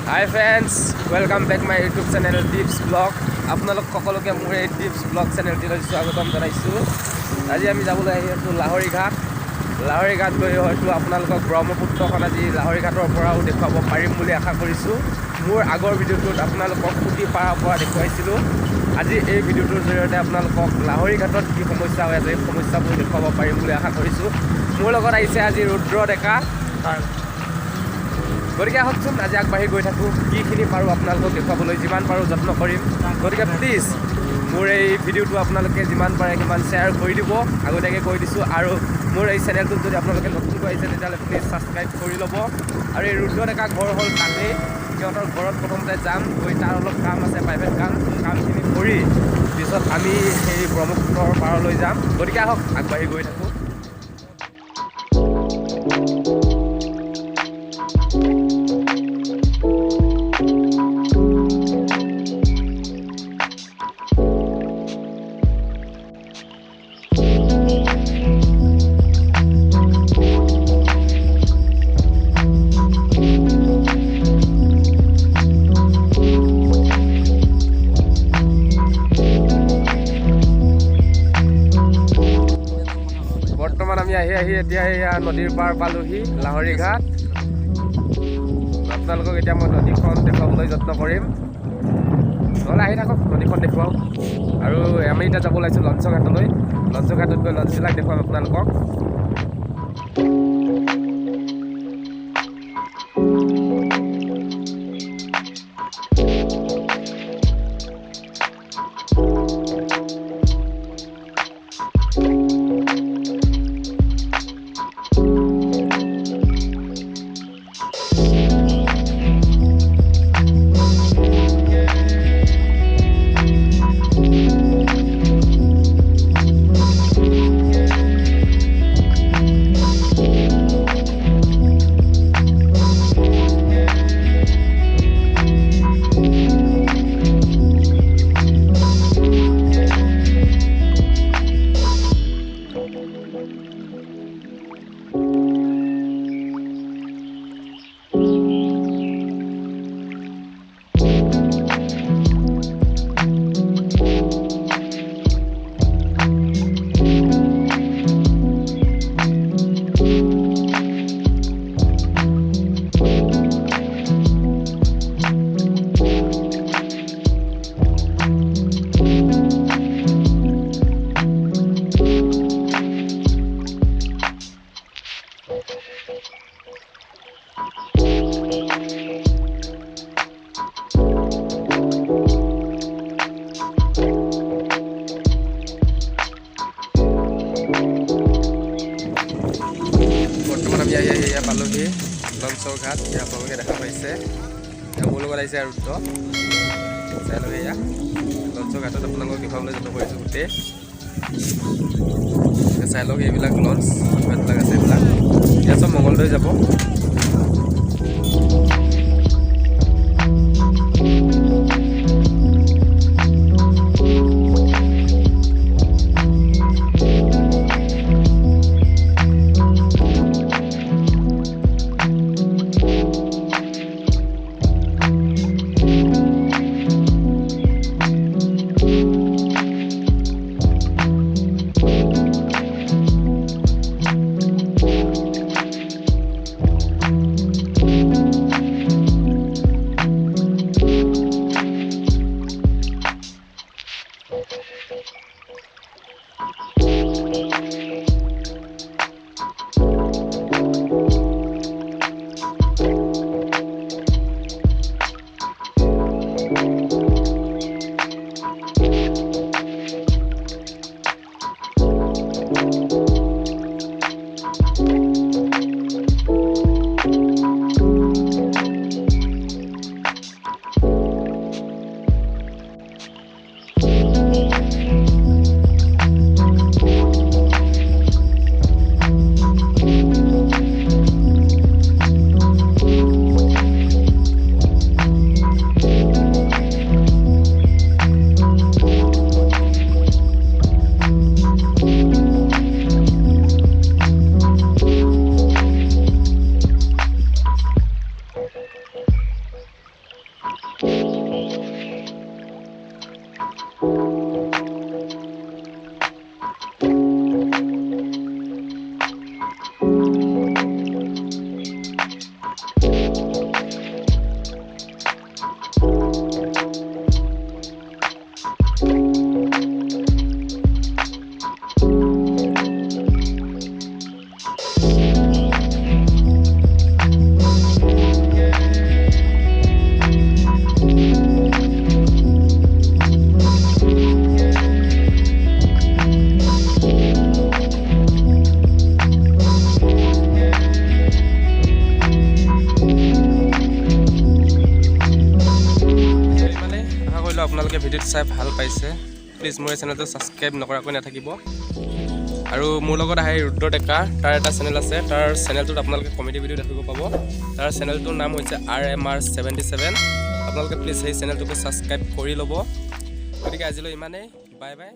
Hi friends, welcome back my YouTube channel Deeps Vlog. আপোনালোক সকলোকে মোৰ এই Deeps Vlog চেনেলটিলৈ স্বাগতম জনাইছোঁ। আজি আমি যাবলৈ আহি আছোঁ লাহৰীঘাট। লাহৰীঘাট গৈ হয়তো আপোনালোকক ব্ৰহ্মপুত্ৰখন আজি লাহৰীঘাটৰ পৰাও দেখুৱাব পাৰিম বুলি আশা কৰিছোঁ। মোৰ আগৰ ভিডিঅ'টোত আপোনালোকক খুটি পাৰৰ পৰা দেখুৱাইছিলোঁ। আজি এই ভিডিঅ'টোৰ জৰিয়তে আপোনালোকক লাহৰীঘাটত কি সমস্যা হৈ আছে এই সমস্যাবোৰ দেখুৱাব পাৰিম বুলি আশা কৰিছোঁ। মোৰ লগত আহিছে আজি ৰুদ্ৰ ডেকা। গতিকে আহকচোন আজি আগবাঢ়ি গৈ থাকোঁ, কিখিনি পাৰোঁ আপোনালোকক দেখুৱাবলৈ যিমান পাৰোঁ যত্ন কৰিম। গতিকে প্লিজ মোৰ এই ভিডিঅ'টো আপোনালোকে যিমান পাৰে সিমান শ্বেয়াৰ কৰি দিব, আগতীয়াকৈ কৈ দিছোঁ। আৰু মোৰ এই চেনেলটোত যদি আপোনালোকে নতুনকৈ আহিছে তেতিয়াহ'লে প্লিজ ছাবস্ক্ৰাইব কৰি ল'ব। আৰু এই ৰুদ্ৰ ডেকা ঘৰ হ'ল তাতেই, সিহঁতৰ ঘৰত প্ৰথমতে যাম, গৈ তাৰ অলপ কাম আছে, প্ৰাইভেট কামখিনি কৰি পিছত আমি সেই ব্ৰহ্মপুত্ৰৰ পাৰলৈ যাম। গতিকে আহক আগবাঢ়ি গৈ থাকোঁ। বৰ্তমান আমি আহি এতিয়া এয়া নদীৰ পাৰ পালোহি, লাহৰীঘাট। আপোনালোকক এতিয়া মই নদীখন দেখুৱাবলৈ যত্ন কৰিম, নহ'লে আহি থাকক নদীখন দেখুৱাওঁ। আৰু আমি এতিয়া যাব ওলাইছোঁ লঞ্চঘাটলৈ। লঞ্চঘাটত গৈ লঞ্চবিলাক দেখুৱাম আপোনালোকক। বৰ্তমান আমি এয়া পালোহি লঞ্চৰ ঘাট। এয়া আপোনালোকে দেখা পাইছে, মোৰ লগত আহিছে আৰু ৰুদ্ৰ। চাই লওক এয়া লঞ্চৰ ঘাটত আপোনালোকক দেখুৱাবলৈ যত্ন কৰিছোঁ গোটেই। চাই লওক এইবিলাক লঞ্চ কিমানবিলাক আছে, এইবিলাক এতিয়া চব মঙলদৈ যাব। আপোনালোকে ভিডিঅ'টো চাই ভাল পাইছে প্লিজ মোৰ চেনেলটো ছাবস্ক্ৰাইব নকৰাকৈ নাথাকিব আৰু মোৰ লগত আহে ৰুদ্ৰ ডেকা তাৰ এটা চেনেল আছে তাৰ চেনেলটোত আপোনালোকে কমেডি ভিডিঅ' দেখিব পাব তাৰ চেনেলটোৰ নাম হৈছে RMR77 আপোনালোকে প্লিজ সেই চেনেলটোকে ছাবস্ক্ৰাইব কৰি ল'ব গতিকে আজিলৈ ইমানেই বাই বাই